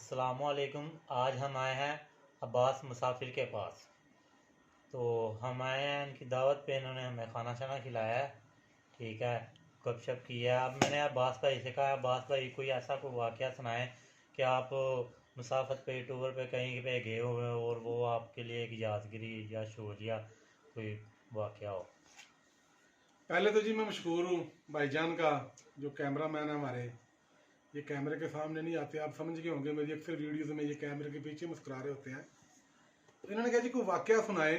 अस्सलामुअलैकुम। आज हम आए हैं अब्बास मुसाफिर के पास। तो हम आए हैं इनकी दावत पे, इन्होंने हमें खाना शाना खिलाया है, ठीक है, गपशप की है। अब मैंने अब्बास भाई से कहा, अब्बास भाई कोई ऐसा कोई वाक़या सुनाएं कि आप मुसाफत पे टूर पे कहीं पे गए हुए हो और वो आपके लिए एक यादगिरी या शोर या कोई वाक़या हो। पहले तो जी मैं मशहूर हूँ भाईजान का, जो कैमरा मैन है हमारे। ये कैमरे के सामने नहीं आते, आप समझ गए होंगे मेरी अक्सर वीडियोस में ये कैमरे के पीछे मुस्कुरा रहे होते हैं। तो इन्होंने कहा जी कोई वाकया सुनाए।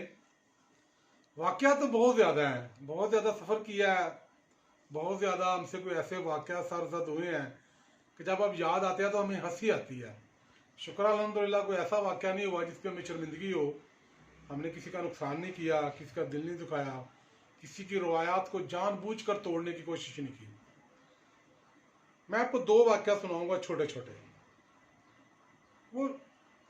वाकया तो बहुत ज़्यादा है, बहुत ज़्यादा सफ़र किया है, बहुत ज़्यादा हमसे कोई ऐसे वाकया सरजद हुए हैं कि जब अब याद आते हैं तो हमें हंसी आती है। शुक्र अल्हम्दुलिल्लाह कोई ऐसा वाकया नहीं हुआ जिस पर हमें शर्मिंदगी हो। हमने किसी का नुकसान नहीं किया, किसी का दिल नहीं दुखाया, किसी की रवायात को जानबूझकर तोड़ने की कोशिश नहीं की। मैं आपको दो वाकया सुनाऊंगा छोटे छोटे। वो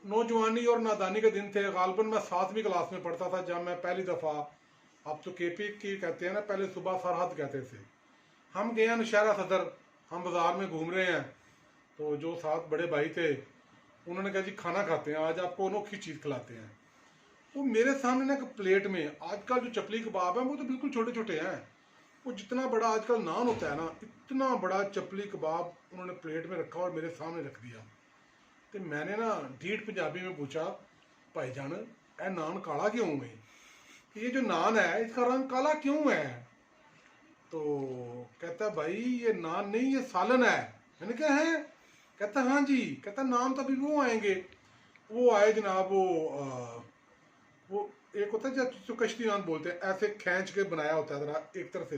नौजवानी और नादानी के दिन थे। गालबन मैं 7वीं क्लास में पढ़ता था जब मैं पहली दफ़ा, अब तो केपी की कहते हैं ना, पहले सुबह सरहद कहते थे। हम गए हैं नौशहरा सदर, हम बाज़ार में घूम रहे हैं। तो जो साथ बड़े भाई थे उन्होंने कहा जी खाना खाते हैं, आज आपको अनोखी चीज़ खिलाते हैं। वो मेरे सामने ना एक प्लेट में, आजकल जो चपली कबाब है वो तो बिल्कुल छोटे छोटे हैं, वो जितना बड़ा आजकल नान होता है ना, इतना बड़ा चपली कबाब उन्होंने प्लेट में रखा और मेरे सामने रख दिया। तो मैंने ना ढीठ पंजाबी में पूछा, भाईजान ए नान काला क्यों है? ये जो नान है इसका रंग काला क्यों है? तो कहता भाई ये नान नहीं, ये सालन है। मैंने कहा है? कहता हाँ जी। कहता नान तो अभी वो आएंगे। वो आए जनाब, वो एक होता है जो कश्ती नान बोलते हैं, ऐसे खींच के बनाया होता है जरा एक तरफ से।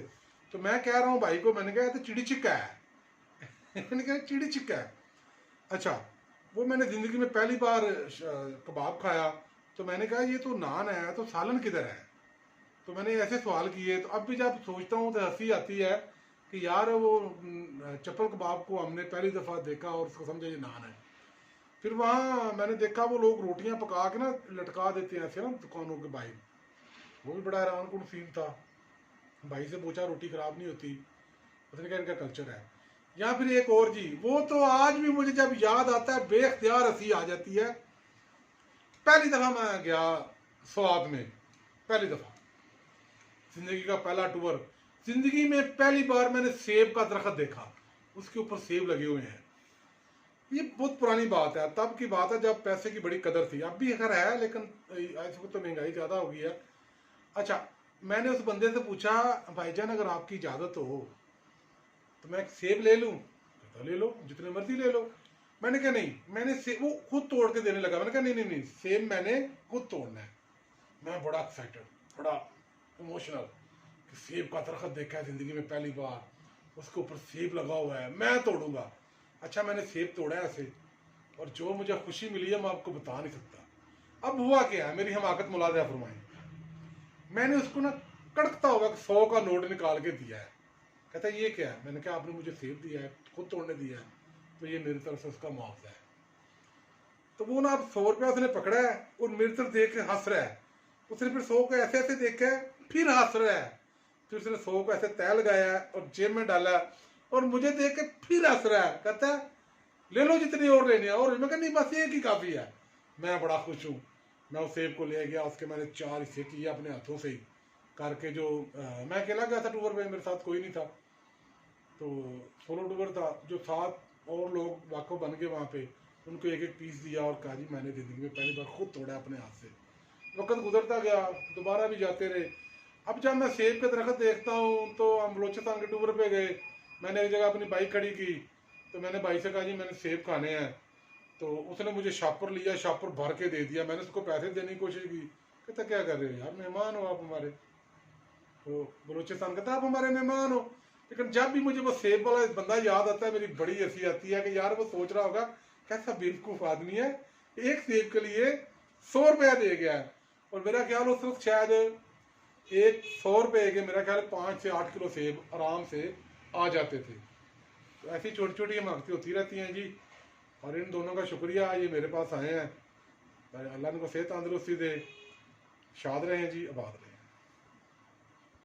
तो मैं कह रहा हूँ भाई को, मैंने कहा तो चिड़ी छिक्का है। मैंने कहा चिड़ी छिक्का है। अच्छा, वो मैंने ज़िंदगी में पहली बार कबाब खाया। तो मैंने कहा ये तो नान है, तो सालन किधर है? तो मैंने ऐसे सवाल किए। तो अब भी जब सोचता हूँ तो हंसी आती है कि यार वो चप्पल कबाब को हमने पहली दफ़ा देखा और उसको समझा ये नान है। फिर वहाँ मैंने देखा वो लोग रोटियां पका के ना लटका देते हैं ऐसे ना दुकानों के बाहर। वो भी बड़ा हैरान कुन सीन था। भाई से पूछा रोटी खराब नहीं होती? उसने कहा इनका कल्चर है। या फिर एक और जी, वो तो आज भी मुझे जब याद आता है बेख्तियार हंसी आ जाती है। पहली दफा मैं गया स्वाद में, पहली दफा जिंदगी का पहला टूर। जिंदगी में पहली बार मैंने सेब का दरख्त देखा, उसके ऊपर सेब लगे हुए हैं। ये बहुत पुरानी बात है, तब की बात है जब पैसे की बड़ी कदर थी। अब भी खैर है, लेकिन इस वक्त तो महंगाई ज़्यादा हो गई है। अच्छा, मैंने उस बंदे से पूछा, भाईजान अगर आपकी इजाज़त हो तो मैं सेब ले लूँ? कहता ले लो, जितने मर्जी ले लो। मैंने कहा नहीं, मैंने सेब, वो खुद तोड़ के देने लगा। मैंने कहा नहीं नहीं नहीं, सेब मैंने खुद तोड़ना है। मैं बड़ा एक्साइटेड, बड़ा इमोशनल कि सेब का दरख्त देखा है ज़िंदगी में पहली बार, उसके ऊपर सेब लगा हुआ है, मैं तोड़ूंगा। अच्छा, मैंने सेब तोड़ा है ऐसे, और जो मुझे खुशी मिली है मैं आपको बता नहीं सकता। अब हुआ क्या है, मेरी हमाकत मुलाजा फरमाएं। मैंने उसको ना कड़कता हुआ 100 का नोट निकाल के दिया है। कहता है ये क्या है? मैंने कहा आपने मुझे सेब दिया है, खुद तोड़ने दिया है, तो ये मेरी तरफ से उसका मुआवजा है। तो वो ना अब 100 रुपया उसने पकड़ा है और मेरी तरफ देख के हंस रहा है। उसने फिर 100 को ऐसे ऐसे देखा है, फिर हंस रहा है। फिर उसने 100 को ऐसे तय लगाया है और जेब में डाला है और मुझे देख के फिर हंस रहा है। कहता है ले लो जितनी और लेनी है। और मैं कहा नहीं, बस एक ही काफ़ी है। मैं बड़ा खुश हूँ। मैं उस सेब को ले गया, उसके मैंने 4 हिस्से किए अपने हाथों से ही करके। जो मैं अकेला गया था टूर में, मेरे साथ कोई नहीं था, तो सोलो टूर था। जो 7 और लोग वाकफ बन गए वहाँ पे, उनको एक एक पीस दिया और कहा जी मैंने ज़िंदगी में पहली बार खुद तोड़ा अपने हाथ से। वक्त गुजरता गया, दोबारा भी जाते रहे। अब जब मैं सेब के दरख्त देखता हूँ तो हम बलोचिस्तान के टूर पे गए। मैंने एक जगह अपनी बाइक खड़ी की, तो मैंने भाई से कहा जी मैंने सेब खाने हैं। तो उसने मुझे शापर लिया, शापर भर के दे दिया। मैंने उसको पैसे देने की कोशिश की। कहता क्या कर रहे हो यार, मेहमान हो आप हमारे। तो बलोचिस्तान कहता आप हमारे मेहमान हो। लेकिन जब भी मुझे वो सेब वाला बंदा याद आता है, मेरी बड़ी हंसी आती है कि यार वो सोच रहा होगा कैसा बेवकूफ़ आदमी है, एक सेब के लिए 100 रुपया दे गया है। और मेरा ख्याल उस वक्त शायद एक 100 रुपये के मेरा ख्याल 5 से 8 किलो सेब आराम से आ जाते थे। तो ऐसी छोटी छोटी हमाकतें होती रहती हैं जी। और इन दोनों का शुक्रिया, ये मेरे पास आए हैं। अल्लाह इनको सेहत तंदुरुस्ती दे। शाद रहें जी, आबाद रहें।